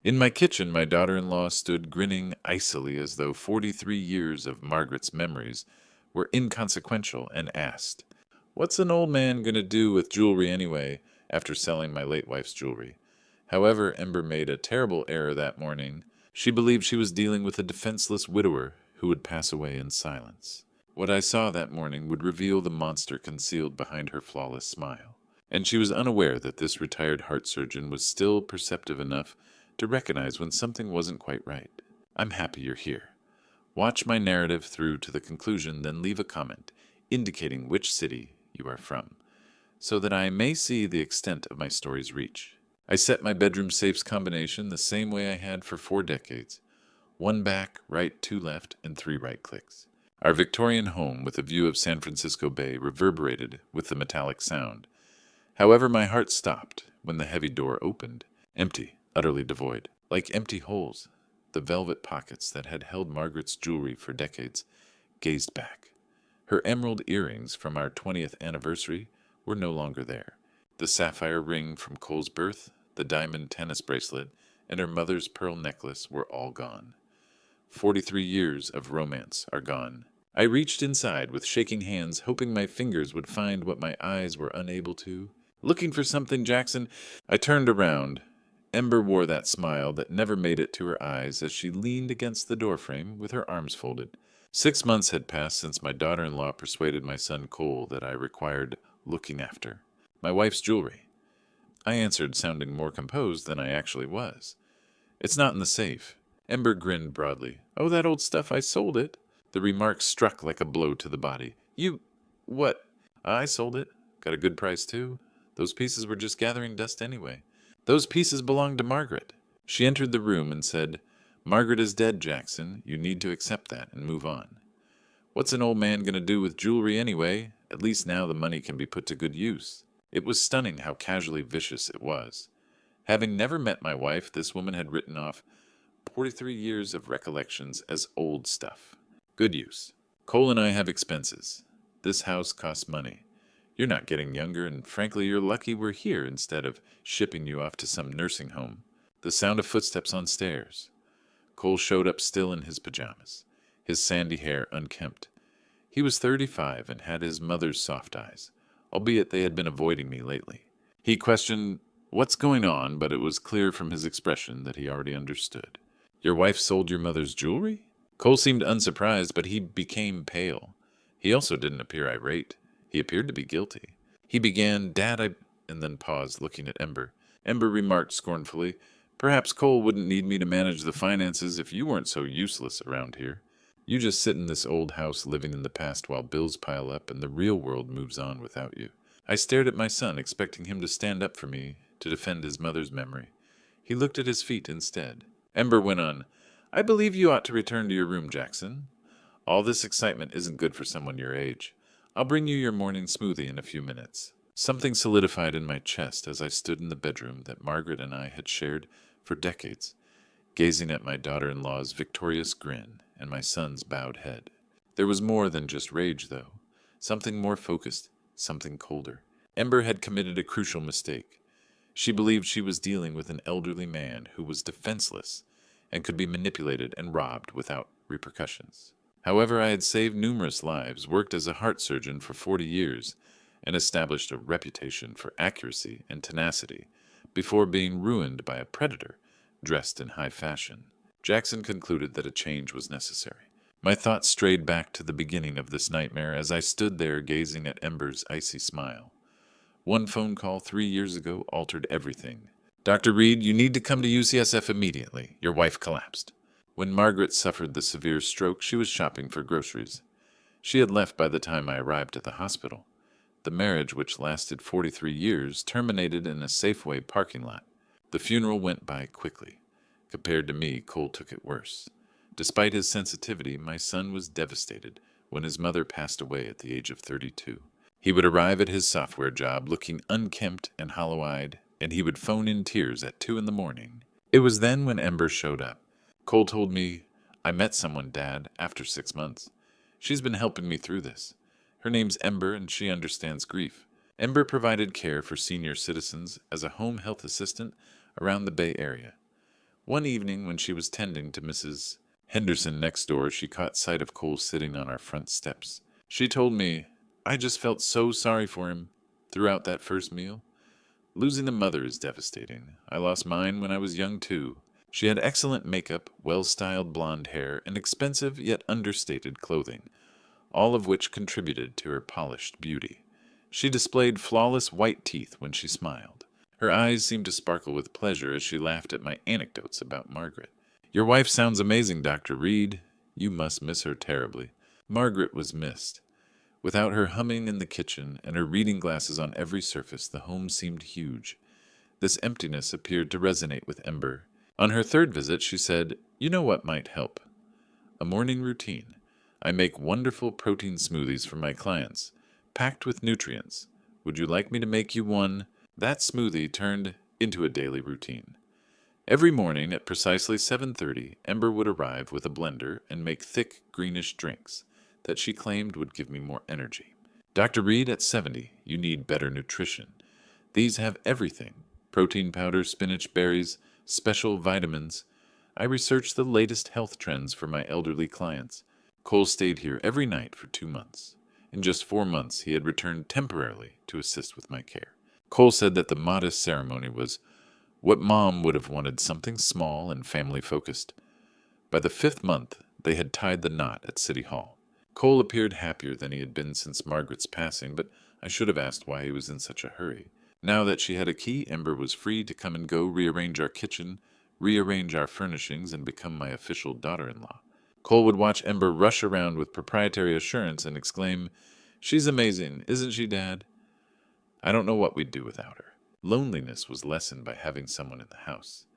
In my kitchen, my daughter-in-law stood grinning icily as though 43 years of Margaret's memories were inconsequential and asked, "What's an old man going to do with jewelry anyway after selling my late wife's jewelry?" However, Ember made a terrible error that morning. She believed she was dealing with a defenseless widower who would pass away in silence. What I saw that morning would reveal the monster concealed behind her flawless smile, and she was unaware that this retired heart surgeon was still perceptive enough to recognize when something wasn't quite right. I'm happy you're here. Watch my narrative through to the conclusion, then leave a comment indicating which city you are from, so that I may see the extent of my story's reach. I set my bedroom safe's combination the same way I had for 4 decades. One back, right, two left, and three right clicks. Our Victorian home with a view of San Francisco Bay reverberated with the metallic sound. However, my heart stopped when the heavy door opened, empty, utterly devoid. Like empty holes, the velvet pockets that had held Margaret's jewelry for decades gazed back. Her emerald earrings from our 20th anniversary were no longer there. The sapphire ring from Cole's birth, the diamond tennis bracelet, and her mother's pearl necklace were all gone. 43 years of romance are gone. I reached inside with shaking hands, hoping my fingers would find what my eyes were unable to. "Looking for something, Jackson?" I turned around. Ember wore that smile that never made it to her eyes as she leaned against the doorframe with her arms folded. 6 months had passed since my daughter-in-law persuaded my son Cole that I required looking after. My wife's jewelry. I answered, sounding more composed than I actually was. "It's not in the safe." Ember grinned broadly. "Oh, that old stuff, I sold it." The remark struck like a blow to the body. "You... what?" "I sold it. Got a good price, too. Those pieces were just gathering dust anyway." "Those pieces belonged to Margaret." She entered the room and said, "Margaret is dead, Jackson. You need to accept that and move on." "What's an old man going to do with jewelry anyway? At least now the money can be put to good use." It was stunning how casually vicious it was. Having never met my wife, this woman had written off 43 years of recollections as old stuff. Good use. "Cole and I have expenses. This house costs money. You're not getting younger, and frankly, you're lucky we're here instead of shipping you off to some nursing home." The sound of footsteps on stairs. Cole showed up still in his pajamas, his sandy hair unkempt. He was 35 and had his mother's soft eyes, albeit they had been avoiding me lately. He questioned what's going on, but it was clear from his expression that he already understood. "Your wife sold your mother's jewelry?" Cole seemed unsurprised, but he became pale. He also didn't appear irate. He appeared to be guilty. He began, "Dad, and then paused, looking at Ember. Ember remarked scornfully, "Perhaps Cole wouldn't need me to manage the finances if you weren't so useless around here. You just sit in this old house living in the past while bills pile up and the real world moves on without you." I stared at my son, expecting him to stand up for me, to defend his mother's memory. He looked at his feet instead. Ember went on, "I believe you ought to return to your room, Jackson. All this excitement isn't good for someone your age. I'll bring you your morning smoothie in a few minutes." Something solidified in my chest as I stood in the bedroom that Margaret and I had shared for decades, gazing at my daughter-in-law's victorious grin and my son's bowed head. There was more than just rage, though. Something more focused, something colder. Ember had committed a crucial mistake. She believed she was dealing with an elderly man who was defenseless and could be manipulated and robbed without repercussions. However, I had saved numerous lives, worked as a heart surgeon for 40 years, and established a reputation for accuracy and tenacity before being ruined by a predator dressed in high fashion. Jackson concluded that a change was necessary. My thoughts strayed back to the beginning of this nightmare as I stood there gazing at Ember's icy smile. One phone call 3 years ago altered everything. "Dr. Reed, you need to come to UCSF immediately. Your wife collapsed." When Margaret suffered the severe stroke, she was shopping for groceries. She had left by the time I arrived at the hospital. The marriage, which lasted 43 years, terminated in a Safeway parking lot. The funeral went by quickly. Compared to me, Cole took it worse. Despite his sensitivity, my son was devastated when his mother passed away at the age of 32. He would arrive at his software job looking unkempt and hollow-eyed, and he would phone in tears at 2 in the morning. It was then when Ember showed up. Cole told me, "I met someone, Dad, after 6 months. She's been helping me through this. Her name's Ember, and she understands grief." Ember provided care for senior citizens as a home health assistant around the Bay Area. One evening, when she was tending to Mrs. Henderson next door, she caught sight of Cole sitting on our front steps. She told me, "I just felt so sorry for him throughout that first meal. Losing a mother is devastating. I lost mine when I was young, too." She had excellent makeup, well-styled blonde hair, and expensive yet understated clothing, all of which contributed to her polished beauty. She displayed flawless white teeth when she smiled. Her eyes seemed to sparkle with pleasure as she laughed at my anecdotes about Margaret. "Your wife sounds amazing, Dr. Reed. You must miss her terribly." Margaret was missed. Without her humming in the kitchen and her reading glasses on every surface, the home seemed huge. This emptiness appeared to resonate with Ember. On her third visit, she said, "You know what might help? A morning routine. I make wonderful protein smoothies for my clients, packed with nutrients. Would you like me to make you one?" That smoothie turned into a daily routine. Every morning at precisely 7:30, Ember would arrive with a blender and make thick, greenish drinks that she claimed would give me more energy. "Dr. Reed, at 70, you need better nutrition. These have everything: protein powder, spinach, berries, special vitamins. I researched the latest health trends for my elderly clients." Cole stayed here every night for 2 months. In just 4 months, he had returned temporarily to assist with my care. Cole said that the modest ceremony was what Mom would have wanted, something small and family-focused. By the 5th month, they had tied the knot at City Hall. Cole appeared happier than he had been since Margaret's passing, but I should have asked why he was in such a hurry. Now that she had a key, Ember was free to come and go, rearrange our kitchen, rearrange our furnishings, and become my official daughter-in-law. Cole would watch Ember rush around with proprietary assurance and exclaim, "She's amazing, isn't she, Dad?" I don't know what we'd do without her. Loneliness was lessened by having someone in the house.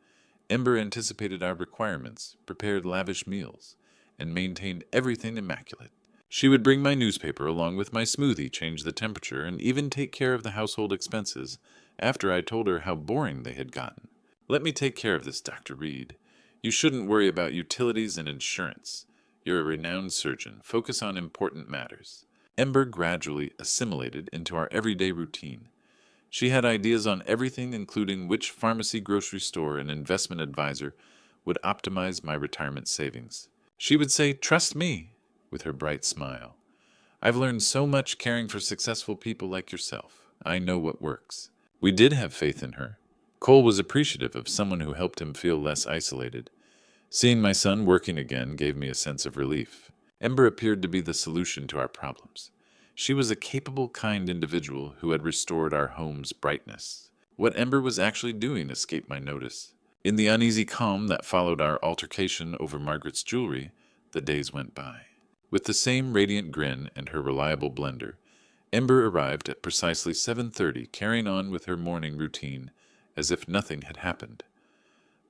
Ember anticipated our requirements, prepared lavish meals, and maintained everything immaculate. She would bring my newspaper along with my smoothie, change the temperature, and even take care of the household expenses after I told her how boring they had gotten. "Let me take care of this, Dr. Reed. You shouldn't worry about utilities and insurance. You're a renowned surgeon. Focus on important matters." Ember gradually assimilated into our everyday routine. She had ideas on everything, including which pharmacy, grocery store, and investment advisor would optimize my retirement savings. She would say, "Trust me," with her bright smile. "I've learned so much caring for successful people like yourself. I know what works." We did have faith in her. Cole was appreciative of someone who helped him feel less isolated. Seeing my son working again gave me a sense of relief. Ember appeared to be the solution to our problems. She was a capable, kind individual who had restored our home's brightness. What Ember was actually doing escaped my notice. In the uneasy calm that followed our altercation over Margaret's jewelry, the days went by. With the same radiant grin and her reliable blender, Ember arrived at precisely 7:30, carrying on with her morning routine as if nothing had happened.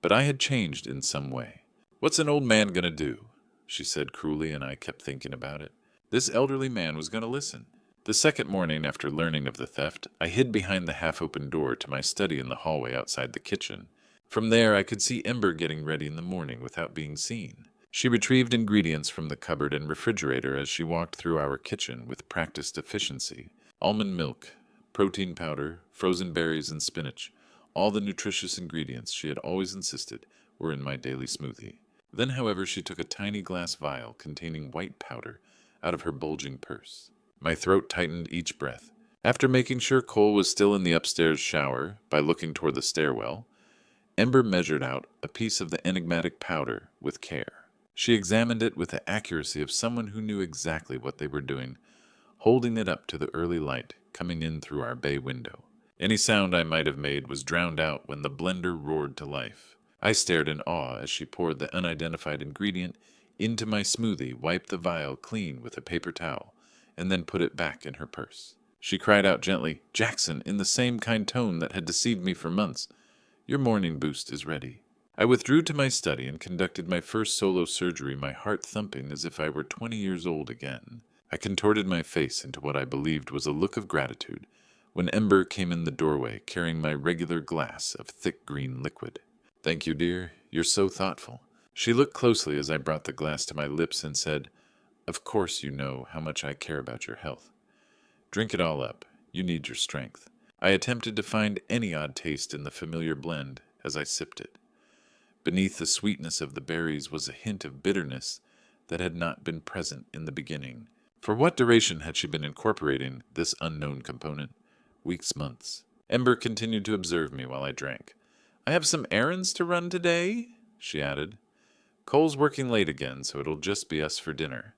But I had changed in some way. "What's an old man going to do?" she said cruelly, and I kept thinking about it. This elderly man was going to listen. The second morning after learning of the theft, I hid behind the half-open door to my study in the hallway outside the kitchen. From there, I could see Ember getting ready in the morning without being seen. She retrieved ingredients from the cupboard and refrigerator as she walked through our kitchen with practiced efficiency. Almond milk, protein powder, frozen berries, and spinach. All the nutritious ingredients she had always insisted were in my daily smoothie. Then, however, she took a tiny glass vial containing white powder out of her bulging purse. My throat tightened each breath. After making sure Cole was still in the upstairs shower by looking toward the stairwell, Ember measured out a piece of the enigmatic powder with care. She examined it with the accuracy of someone who knew exactly what they were doing, holding it up to the early light coming in through our bay window. Any sound I might have made was drowned out when the blender roared to life. I stared in awe as she poured the unidentified ingredient into my smoothie, wiped the vial clean with a paper towel, and then put it back in her purse. She cried out gently, "Jackson," in the same kind tone that had deceived me for months, "Your morning boost is ready." I withdrew to my study and conducted my first solo surgery, my heart thumping as if I were 20 years old again. I contorted my face into what I believed was a look of gratitude when Ember came in the doorway carrying my regular glass of thick green liquid. "Thank you, dear. You're so thoughtful." She looked closely as I brought the glass to my lips and said, "Of course you know how much I care about your health. Drink it all up. You need your strength." I attempted to find any odd taste in the familiar blend as I sipped it. Beneath the sweetness of the berries was a hint of bitterness that had not been present in the beginning. For what duration had she been incorporating this unknown component? Weeks, months. Ember continued to observe me while I drank. I have some errands to run today, she added. Cole's working late again, so it'll just be us for dinner.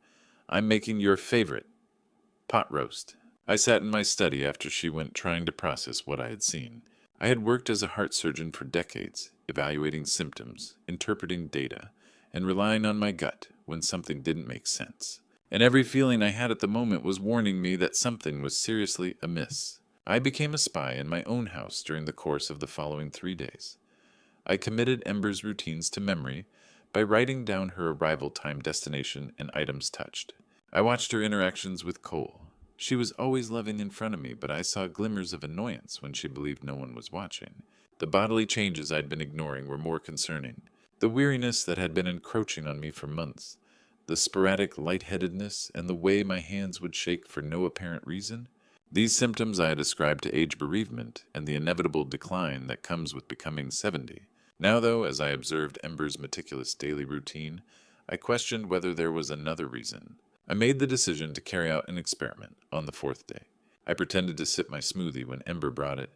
I'm making your favorite, pot roast. I sat in my study after she went trying to process what I had seen. I had worked as a heart surgeon for decades, evaluating symptoms, interpreting data, and relying on my gut when something didn't make sense. And every feeling I had at the moment was warning me that something was seriously amiss. I became a spy in my own house during the course of the following 3 days. I committed Ember's routines to memory by writing down her arrival time, destination, and items touched. I watched her interactions with Cole. She was always loving in front of me, but I saw glimmers of annoyance when she believed no one was watching. The bodily changes I'd been ignoring were more concerning. The weariness that had been encroaching on me for months, the sporadic lightheadedness, and the way my hands would shake for no apparent reason. These symptoms I had ascribed to age bereavement and the inevitable decline that comes with becoming 70. Now, though, as I observed Ember's meticulous daily routine, I questioned whether there was another reason. I made the decision to carry out an experiment on the 4th day. I pretended to sip my smoothie when Ember brought it,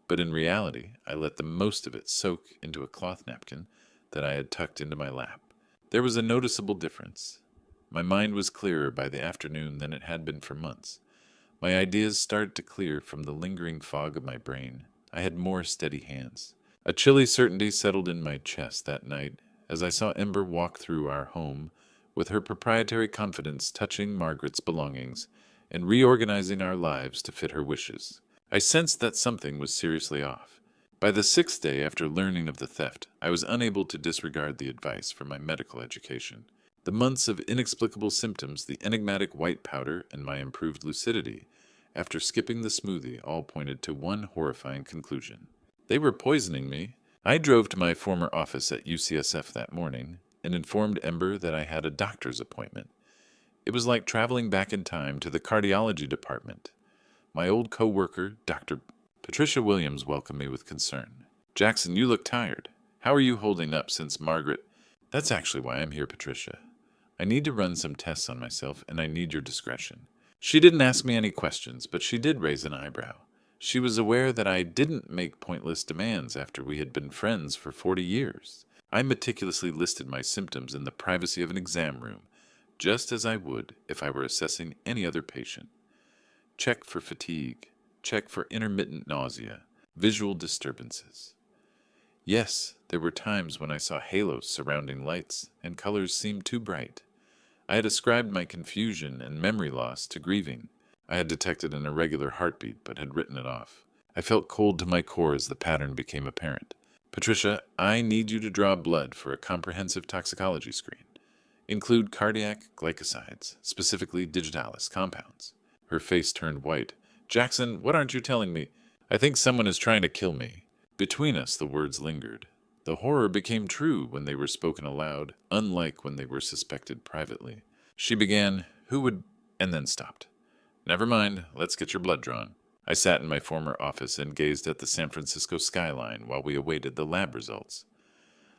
but in reality, I let the most of it soak into a cloth napkin that I had tucked into my lap. There was a noticeable difference. My mind was clearer by the afternoon than it had been for months. My ideas started to clear from the lingering fog of my brain. I had more steady hands. A chilly certainty settled in my chest that night as I saw Ember walk through our home with her proprietary confidence touching Margaret's belongings and reorganizing our lives to fit her wishes. I sensed that something was seriously off. By the 6th day after learning of the theft, I was unable to disregard the advice from my medical education. The months of inexplicable symptoms, the enigmatic white powder, and my improved lucidity, after skipping the smoothie, all pointed to one horrifying conclusion. They were poisoning me. I drove to my former office at UCSF that morning and informed Ember that I had a doctor's appointment. It was like traveling back in time to the cardiology department. My old co-worker, Dr. Patricia Williams, welcomed me with concern. "Jackson, you look tired. How are you holding up since Margaret—" "That's actually why I'm here, Patricia. I need to run some tests on myself, and I need your discretion." She didn't ask me any questions, but she did raise an eyebrow. She was aware that I didn't make pointless demands after we had been friends for 40 years. I meticulously listed my symptoms in the privacy of an exam room, just as I would if I were assessing any other patient. Check for fatigue. Check for intermittent nausea. Visual disturbances. Yes, there were times when I saw halos surrounding lights, and colors seemed too bright. I had ascribed my confusion and memory loss to grieving. I had detected an irregular heartbeat, but had written it off. I felt cold to my core as the pattern became apparent. "Patricia, I need you to draw blood for a comprehensive toxicology screen. Include cardiac glycosides, specifically digitalis compounds." Her face turned white. "Jackson, what aren't you telling me? I think someone is trying to kill me." Between us, the words lingered. The horror became true when they were spoken aloud, unlike when they were suspected privately. She began, "Who would—" and then stopped. "Never mind, let's get your blood drawn." I sat in my former office and gazed at the San Francisco skyline while we awaited the lab results.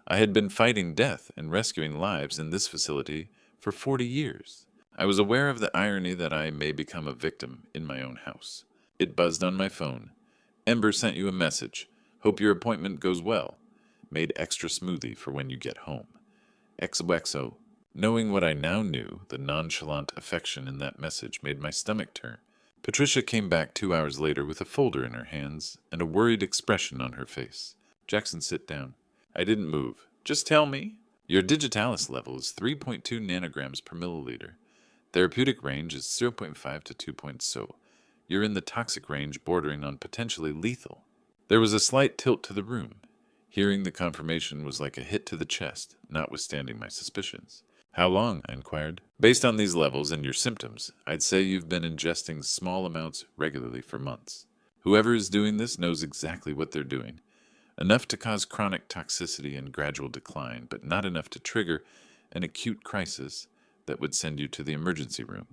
I had been fighting death and rescuing lives in this facility for 40 years. I was aware of the irony that I may become a victim in my own house. It buzzed on my phone. "Ember sent you a message. Hope your appointment goes well. Made extra smoothie for when you get home. XOXO." Knowing what I now knew, the nonchalant affection in that message made my stomach turn. Patricia came back 2 hours later with a folder in her hands and a worried expression on her face. "Jackson, sit down." I didn't move. "Just tell me." "Your digitalis level is 3.2 nanograms per milliliter. Therapeutic range is 0.5 to 2.0. You're in the toxic range bordering on potentially lethal." There was a slight tilt to the room. Hearing the confirmation was like a hit to the chest, notwithstanding my suspicions. "How long?" I inquired. "Based on these levels and your symptoms, I'd say you've been ingesting small amounts regularly for months. Whoever is doing this knows exactly what they're doing. Enough to cause chronic toxicity and gradual decline, but not enough to trigger an acute crisis that would send you to the emergency room."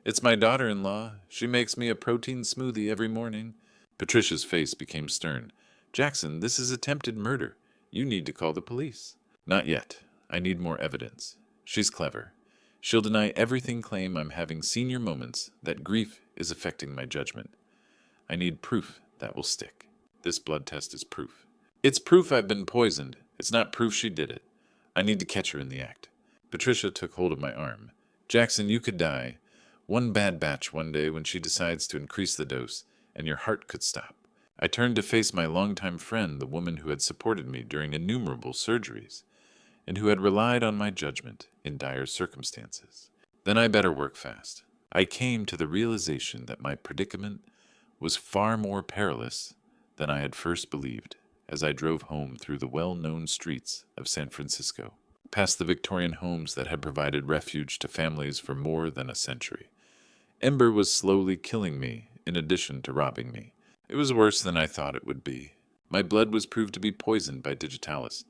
"It's my daughter-in-law. She makes me a protein smoothie every morning." Patricia's face became stern. "Jackson, this is attempted murder. You need to call the police." Not yet. I need more evidence. She's clever. She'll deny everything, claim I'm having senior moments, that grief is affecting my judgment. I need proof that will stick. This blood test is proof. It's proof I've been poisoned. It's not proof she did it. I need to catch her in the act. Patricia took hold of my arm. Jackson, you could die. One bad batch one day when she decides to increase the dose, and your heart could stop. I turned to face my longtime friend, the woman who had supported me during innumerable surgeries, and who had relied on my judgment in dire circumstances. Then I better work fast. I came to the realization that my predicament was far more perilous than I had first believed as I drove home through the well-known streets of San Francisco, past the Victorian homes that had provided refuge to families for more than a century. Ember was slowly killing me in addition to robbing me. It was worse than I thought it would be. My blood was proved to be poisoned by digitalis.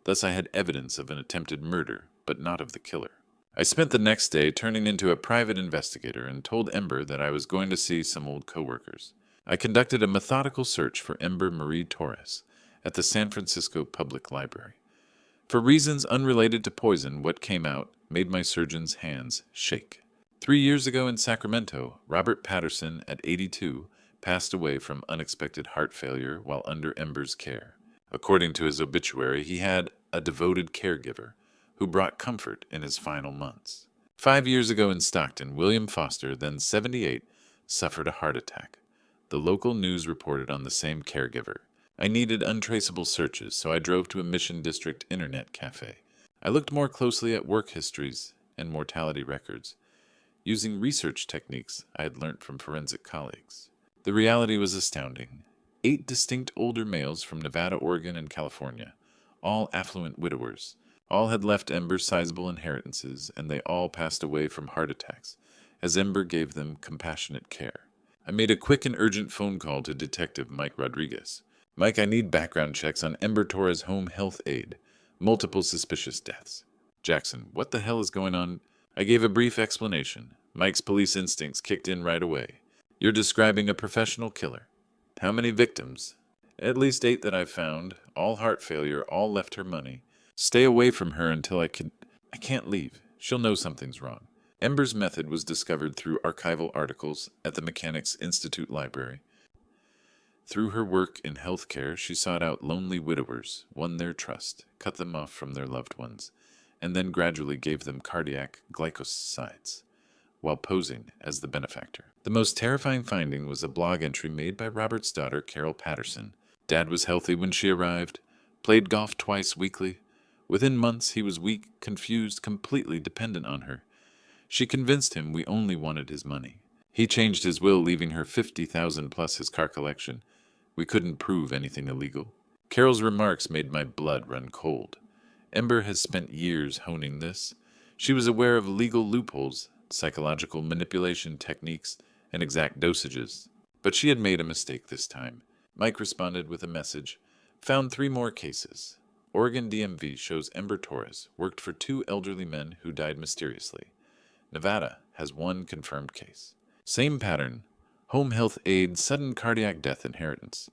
Thus I had evidence of an attempted murder, but not of the killer. I spent the next day turning into a private investigator and told Ember that I was going to see some old coworkers. I conducted a methodical search for Ember Marie Torres at the San Francisco Public Library. For reasons unrelated to poison, what came out made my surgeon's hands shake. 3 years ago in Sacramento, Robert Patterson, at 82, passed away from unexpected heart failure while under Ember's care. According to his obituary, he had a devoted caregiver who brought comfort in his final months. 5 years ago in Stockton, William Foster, then 78, suffered a heart attack. The local news reported on the same caregiver. I needed untraceable searches, so I drove to a Mission District internet cafe. I looked more closely at work histories and mortality records, using research techniques I had learned from forensic colleagues. The reality was astounding. 8 distinct older males from Nevada, Oregon, and California, all affluent widowers. All had left Ember sizable inheritances, and they all passed away from heart attacks, as Ember gave them compassionate care. I made a quick and urgent phone call to Detective Mike Rodriguez. Mike, I need background checks on Ember Torres' home health aide. Multiple suspicious deaths. Jackson, what the hell is going on? I gave a brief explanation. Mike's police instincts kicked in right away. You're describing a professional killer. How many victims? At least 8 that I've found. All heart failure, all left her money. Stay away from her until I can't leave. She'll know something's wrong. Ember's method was discovered through archival articles at the Mechanics' Institute Library. Through her work in healthcare, she sought out lonely widowers, won their trust, cut them off from their loved ones, and then gradually gave them cardiac glycosides, while posing as the benefactor. The most terrifying finding was a blog entry made by Robert's daughter, Carol Patterson. Dad was healthy when she arrived, played golf twice weekly. Within months, he was weak, confused, completely dependent on her. She convinced him we only wanted his money. He changed his will, leaving her $50,000 plus his car collection. We couldn't prove anything illegal. Carol's remarks made my blood run cold. Ember has spent years honing this. She was aware of legal loopholes, psychological manipulation techniques, and exact dosages. But she had made a mistake this time. Mike responded with a message. Found 3 more cases. Oregon DMV shows Ember Torres worked for 2 elderly men who died mysteriously. Nevada has 1 confirmed case. Same pattern. Home health aid, sudden cardiac death inheritance.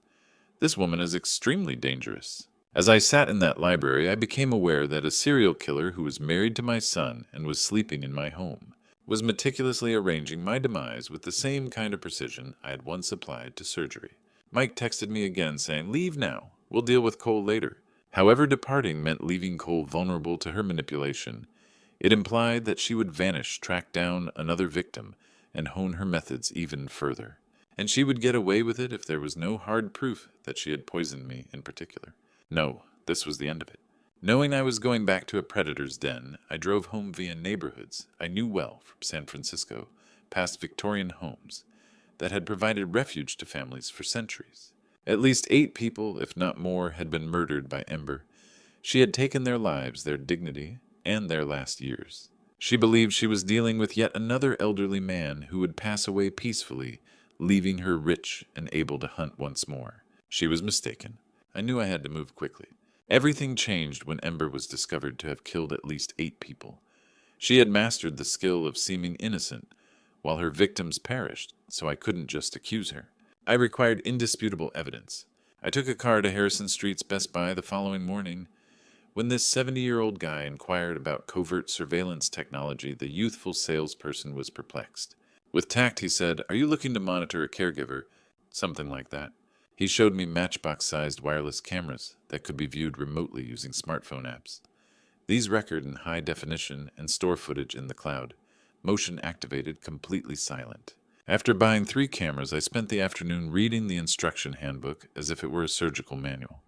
This woman is extremely dangerous. As I sat in that library, I became aware that a serial killer who was married to my son and was sleeping in my home was meticulously arranging my demise with the same kind of precision I had once applied to surgery. Mike texted me again saying, "Leave now. We'll deal with Cole later." However, departing meant leaving Cole vulnerable to her manipulation. It implied that she would vanish, track down another victim, and hone her methods even further. And she would get away with it if there was no hard proof that she had poisoned me in particular. No, this was the end of it. Knowing I was going back to a predator's den, I drove home via neighborhoods I knew well from San Francisco, past Victorian homes that had provided refuge to families for centuries. At least 8 people, if not more, had been murdered by Ember. She had taken their lives, their dignity, and their last years. She believed she was dealing with yet another elderly man who would pass away peacefully, leaving her rich and able to hunt once more. She was mistaken. I knew I had to move quickly. Everything changed when Ember was discovered to have killed at least 8 people. She had mastered the skill of seeming innocent, while her victims perished, so I couldn't just accuse her. I required indisputable evidence. I took a car to Harrison Street's Best Buy the following morning. When this 70-year-old guy inquired about covert surveillance technology, the youthful salesperson was perplexed. With tact, he said, "Are you looking to monitor a caregiver?" Something like that. He showed me matchbox-sized wireless cameras that could be viewed remotely using smartphone apps. These record in high definition and store footage in the cloud, motion activated, completely silent. After buying 3 cameras, I spent the afternoon reading the instruction handbook as if it were a surgical manual.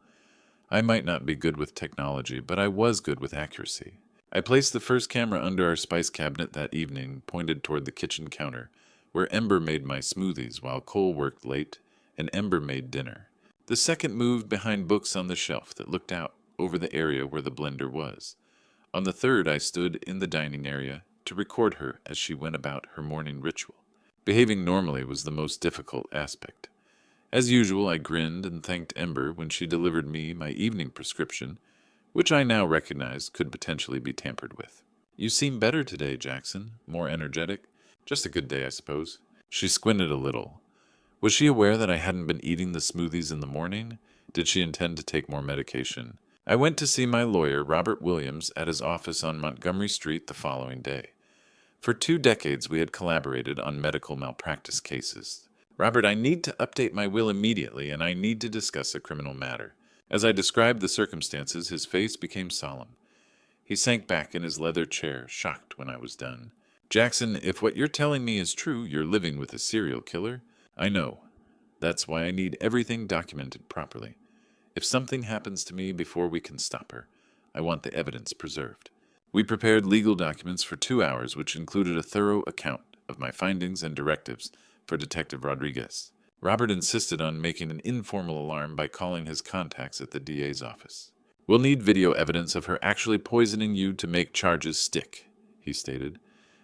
I might not be good with technology, but I was good with accuracy. I placed the first camera under our spice cabinet that evening, pointed toward the kitchen counter, where Ember made my smoothies while Cole worked late and Ember made dinner. The second moved behind books on the shelf that looked out over the area where the blender was. On the third, I stood in the dining area to record her as she went about her morning ritual. Behaving normally was the most difficult aspect. As usual, I grinned and thanked Ember when she delivered me my evening prescription, which I now recognized could potentially be tampered with. "You seem better today, Jackson. More energetic. Just a good day, I suppose." She squinted a little. Was she aware that I hadn't been eating the smoothies in the morning? Did she intend to take more medication? I went to see my lawyer, Robert Williams, at his office on Montgomery Street the following day. For 2 decades, we had collaborated on medical malpractice cases. "Robert, I need to update my will immediately, and I need to discuss a criminal matter." As I described the circumstances, his face became solemn. He sank back in his leather chair, shocked when I was done. "Jackson, if what you're telling me is true, you're living with a serial killer." "I know. That's why I need everything documented properly. If something happens to me before we can stop her, I want the evidence preserved." We prepared legal documents for 2 hours, which included a thorough account of my findings and directives for Detective Rodriguez. Robert insisted on making an informal alarm by calling his contacts at the DA's office. "We'll need video evidence of her actually poisoning you to make charges stick," he stated.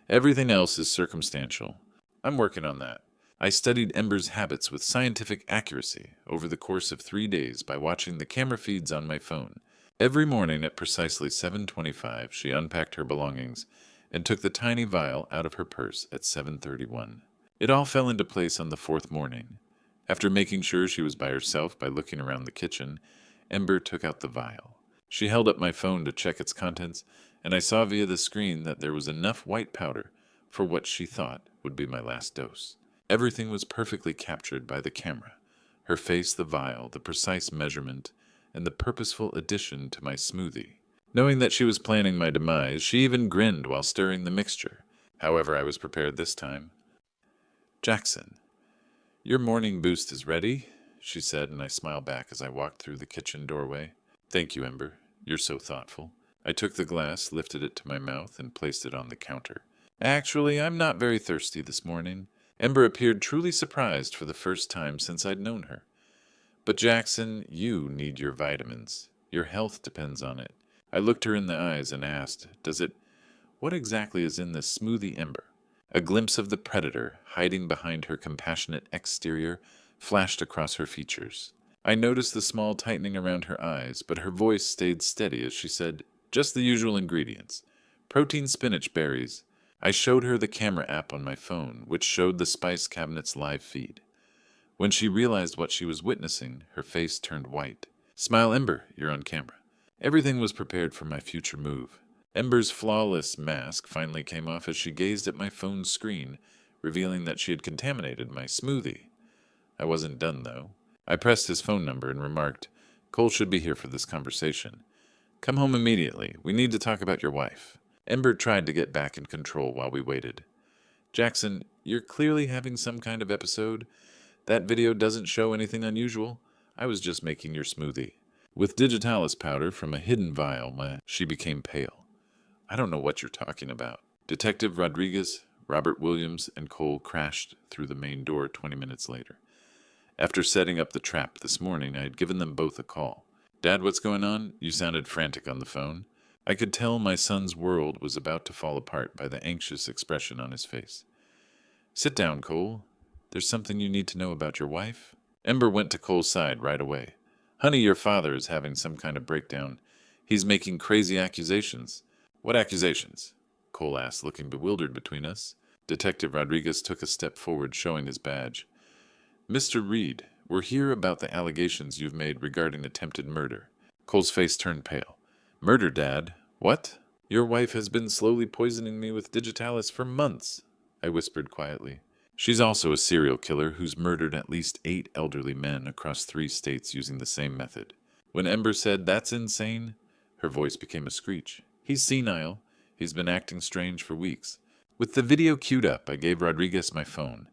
"Everything else is circumstantial. I'm working on that." I studied Ember's habits with scientific accuracy over the course of 3 days by watching the camera feeds on my phone. Every morning at precisely 7:25, she unpacked her belongings and took the tiny vial out of her purse at 7:31. It all fell into place on the 4th morning. After making sure she was by herself by looking around the kitchen, Ember took out the vial. She held up my phone to check its contents, and I saw via the screen that there was enough white powder for what she thought would be my last dose. Everything was perfectly captured by the camera. Her face, the vial, the precise measurement, and the purposeful addition to my smoothie. Knowing that she was planning my demise, she even grinned while stirring the mixture. However, I was prepared this time. "Jackson, your morning boost is ready," she said, and I smiled back as I walked through the kitchen doorway. "Thank you, Ember. You're so thoughtful." I took the glass, lifted it to my mouth, and placed it on the counter. "Actually, I'm not very thirsty this morning." Ember appeared truly surprised for the first time since I'd known her. "But Jackson, you need your vitamins. Your health depends on it." I looked her in the eyes and asked, what exactly is in this smoothie, Ember?" A glimpse of the predator, hiding behind her compassionate exterior, flashed across her features. I noticed the small tightening around her eyes, but her voice stayed steady as she said, "Just the usual ingredients. Protein spinach berries." I showed her the camera app on my phone, which showed the spice cabinet's live feed. When she realized what she was witnessing, her face turned white. "Smile, Ember, you're on camera." Everything was prepared for my future move. Ember's flawless mask finally came off as she gazed at my phone screen, revealing that she had contaminated my smoothie. I wasn't done, though. I pressed his phone number and remarked, "Cole should be here for this conversation. Come home immediately. We need to talk about your wife." Ember tried to get back in control while we waited. "Jackson, you're clearly having some kind of episode. That video doesn't show anything unusual. I was just making your smoothie." With digitalis powder from a hidden vial, she became pale. "I don't know what you're talking about." Detective Rodriguez, Robert Williams, and Cole crashed through the main door 20 minutes later. After setting up the trap this morning, I had given them both a call. "Dad, what's going on? You sounded frantic on the phone." I could tell my son's world was about to fall apart by the anxious expression on his face. "Sit down, Cole. There's something you need to know about your wife." Ember went to Cole's side right away. "Honey, your father is having some kind of breakdown. He's making crazy accusations." "What accusations?" Cole asked, looking bewildered between us. Detective Rodriguez took a step forward, showing his badge. "Mr. Reed, we're here about the allegations you've made regarding attempted murder." Cole's face turned pale. Murder, Dad? What? Your wife has been slowly poisoning me with digitalis for months, I whispered quietly. She's also a serial killer who's murdered at least 8 elderly men across 3 states using the same method. When Ember said, "That's insane," her voice became a screech. He's senile. He's been acting strange for weeks. With the video queued up, I gave Rodriguez my phone.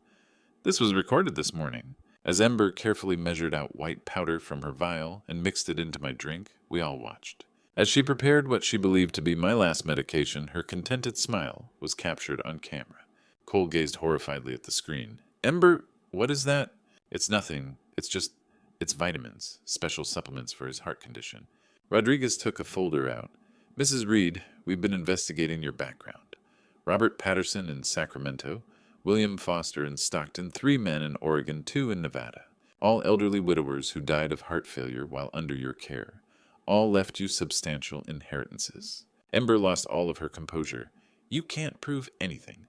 This was recorded this morning. As Ember carefully measured out white powder from her vial and mixed it into my drink, we all watched. As she prepared what she believed to be my last medication, her contented smile was captured on camera. Cole gazed horrifiedly at the screen. "Ember, what is that?" "It's nothing. It's vitamins, special supplements for his heart condition." Rodriguez took a folder out. "Mrs. Reed, we've been investigating your background. Robert Patterson in Sacramento, William Foster in Stockton, 3 men in Oregon, 2 in Nevada. All elderly widowers who died of heart failure while under your care. All left you substantial inheritances." Ember lost all of her composure. "You can't prove anything.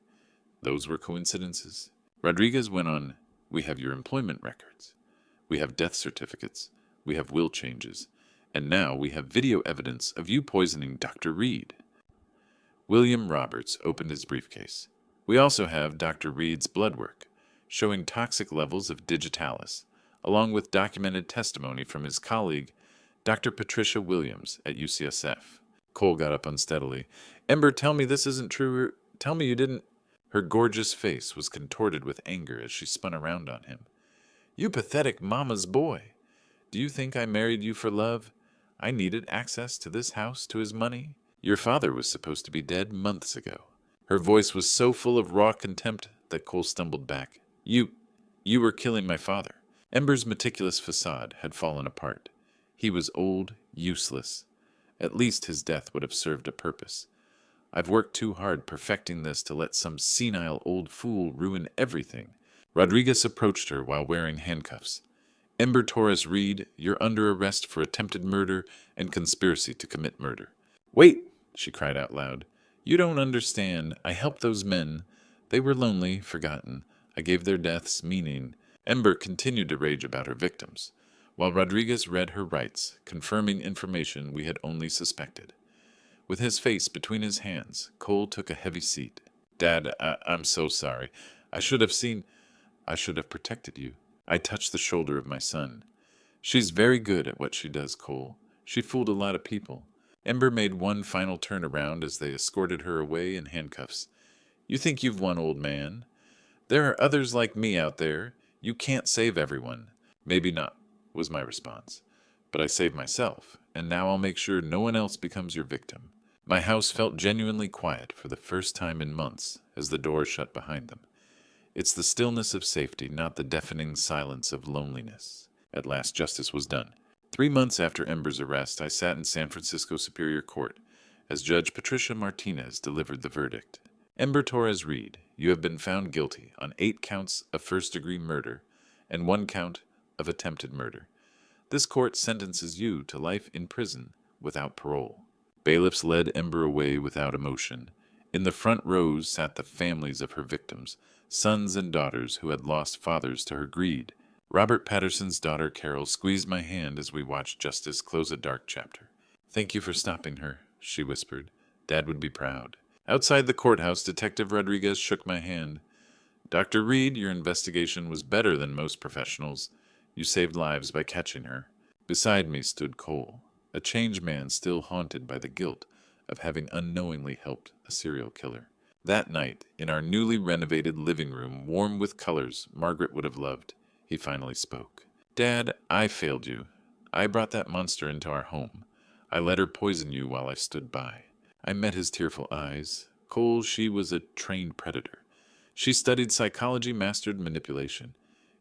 Those were coincidences." Rodriguez went on, "We have your employment records. We have death certificates. We have will changes. And now we have video evidence of you poisoning Dr. Reed." William Roberts opened his briefcase. "We also have Dr. Reed's blood work, showing toxic levels of digitalis, along with documented testimony from his colleague, Dr. Patricia Williams at UCSF. Cole got up unsteadily. "Ember, tell me this isn't true. Tell me you didn't." Her gorgeous face was contorted with anger as she spun around on him. "You pathetic mama's boy. Do you think I married you for love? I needed access to this house, to his money. Your father was supposed to be dead months ago." Her voice was so full of raw contempt that Cole stumbled back. You were killing my father." Ember's meticulous facade had fallen apart. He was old, useless. At least his death would have served a purpose. "I've worked too hard perfecting this to let some senile old fool ruin everything." Rodriguez approached her while wearing handcuffs. "Ember Torres Reed, you're under arrest for attempted murder and conspiracy to commit murder." "Wait!" she cried out loud. "You don't understand. I helped those men. They were lonely, forgotten. I gave their deaths meaning." Ember continued to rage about her victims, while Rodriguez read her rights, confirming information we had only suspected. With his face between his hands, Cole took a heavy seat. "Dad, I'm so sorry. I should have protected you." I touched the shoulder of my son. "She's very good at what she does, Cole. She fooled a lot of people." Ember made one final turn around as they escorted her away in handcuffs. "You think you've won, old man? There are others like me out there. You can't save everyone." "Maybe not," was my response. "But I saved myself, and now I'll make sure no one else becomes your victim." My house felt genuinely quiet for the first time in months as the door shut behind them. It's the stillness of safety, not the deafening silence of loneliness. At last justice was done. 3 months after Ember's arrest, I sat in San Francisco Superior Court as Judge Patricia Martinez delivered the verdict. "Ember Torres Reed, you have been found guilty on 8 counts of first-degree murder and 1 count of attempted murder. This court sentences you to life in prison without parole." Bailiffs led Ember away without emotion. In the front rows sat the families of her victims, sons and daughters who had lost fathers to her greed. Robert Patterson's daughter Carol squeezed my hand as we watched justice close a dark chapter. "Thank you for stopping her," she whispered. "Dad would be proud." Outside the courthouse, Detective Rodriguez shook my hand. "Dr. Reed, your investigation was better than most professionals. You saved lives by catching her." Beside me stood Cole, a changed man still haunted by the guilt of having unknowingly helped a serial killer. That night, in our newly renovated living room, warm with colors Margaret would have loved, he finally spoke. "Dad, I failed you. I brought that monster into our home. I let her poison you while I stood by." I met his tearful eyes. "Cole, she was a trained predator. She studied psychology, mastered manipulation.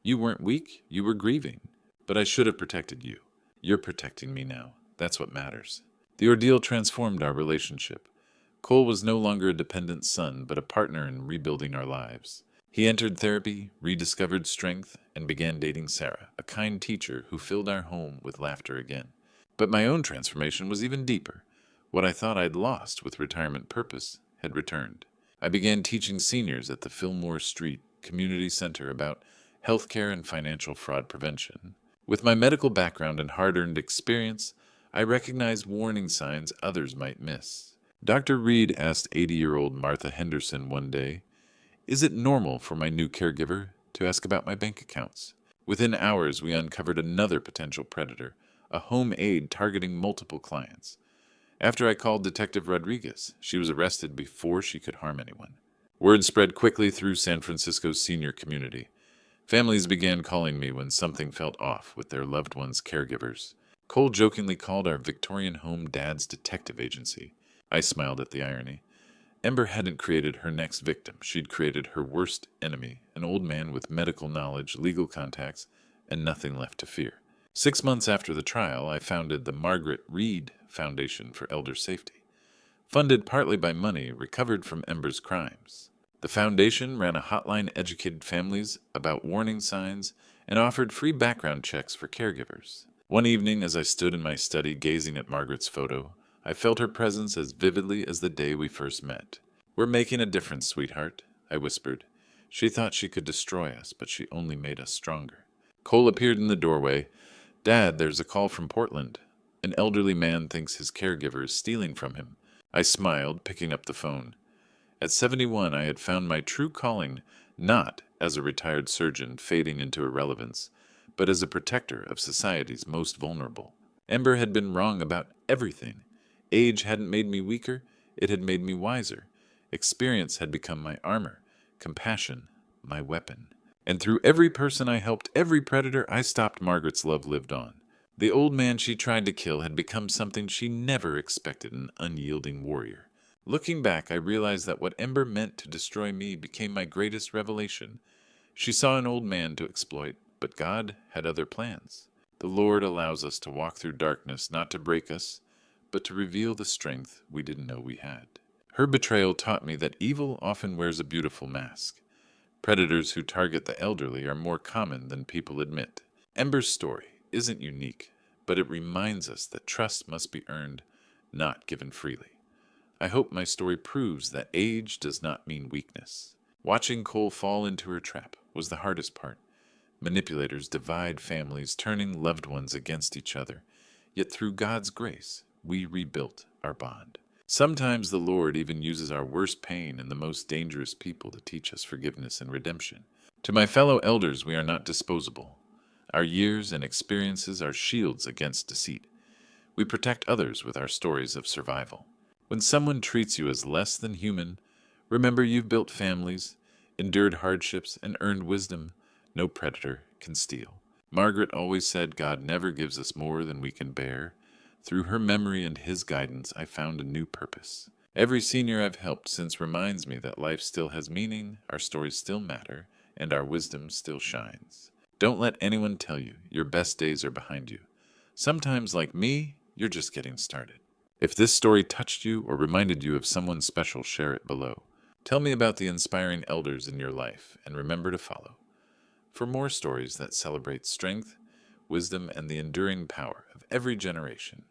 You weren't weak, you were grieving. But I should have protected you. You're protecting me now. That's what matters." The ordeal transformed our relationship. Cole was no longer a dependent son, but a partner in rebuilding our lives. He entered therapy, rediscovered strength, and began dating Sarah, a kind teacher who filled our home with laughter again. But my own transformation was even deeper. What I thought I'd lost with retirement purpose had returned. I began teaching seniors at the Fillmore Street Community Center about healthcare and financial fraud prevention. With my medical background and hard-earned experience, I recognized warning signs others might miss. Dr. Reed asked 80-year-old Martha Henderson one day, "Is it normal for my new caregiver to ask about my bank accounts?" Within hours, we uncovered another potential predator, a home aide targeting multiple clients. After I called Detective Rodriguez, she was arrested before she could harm anyone. Word spread quickly through San Francisco's senior community. Families began calling me when something felt off with their loved ones' caregivers. Cole jokingly called our Victorian home Dad's detective agency. I smiled at the irony. Ember hadn't created her next victim. She'd created her worst enemy, an old man with medical knowledge, legal contacts, and nothing left to fear. 6 months after the trial, I founded the Margaret Reed Foundation for Elder Safety, funded partly by money recovered from Ember's crimes. The foundation ran a hotline educated families about warning signs and offered free background checks for caregivers. One evening, as I stood in my study gazing at Margaret's photo, I felt her presence as vividly as the day we first met. "We're making a difference, sweetheart," I whispered. She thought she could destroy us, but she only made us stronger. Cole appeared in the doorway. "Dad, there's a call from Portland. An elderly man thinks his caregiver is stealing from him." I smiled, picking up the phone. At 71, I had found my true calling not as a retired surgeon fading into irrelevance, but as a protector of society's most vulnerable. Ember had been wrong about everything. Age hadn't made me weaker, it had made me wiser. Experience had become my armor, compassion my weapon. And through every person I helped, every predator I stopped, Margaret's love lived on. The old man she tried to kill had become something she never expected, an unyielding warrior. Looking back, I realized that what Ember meant to destroy me became my greatest revelation. She saw an old man to exploit, but God had other plans. The Lord allows us to walk through darkness, not to break us, but to reveal the strength we didn't know we had. Her betrayal taught me that evil often wears a beautiful mask. Predators who target the elderly are more common than people admit. Ember's story isn't unique, but it reminds us that trust must be earned, not given freely. I hope my story proves that age does not mean weakness. Watching Cole fall into her trap was the hardest part. Manipulators divide families, turning loved ones against each other. Yet through God's grace, we rebuilt our bond. Sometimes the Lord even uses our worst pain and the most dangerous people to teach us forgiveness and redemption. To my fellow elders, we are not disposable. Our years and experiences are shields against deceit. We protect others with our stories of survival. When someone treats you as less than human, remember you've built families, endured hardships, and earned wisdom no predator can steal. Margaret always said God never gives us more than we can bear. Through her memory and his guidance, I found a new purpose. Every senior I've helped since reminds me that life still has meaning, our stories still matter, and our wisdom still shines. Don't let anyone tell you your best days are behind you. Sometimes, like me, you're just getting started. If this story touched you or reminded you of someone special, share it below. Tell me about the inspiring elders in your life, and remember to follow for more stories that celebrate strength, wisdom, and the enduring power of every generation.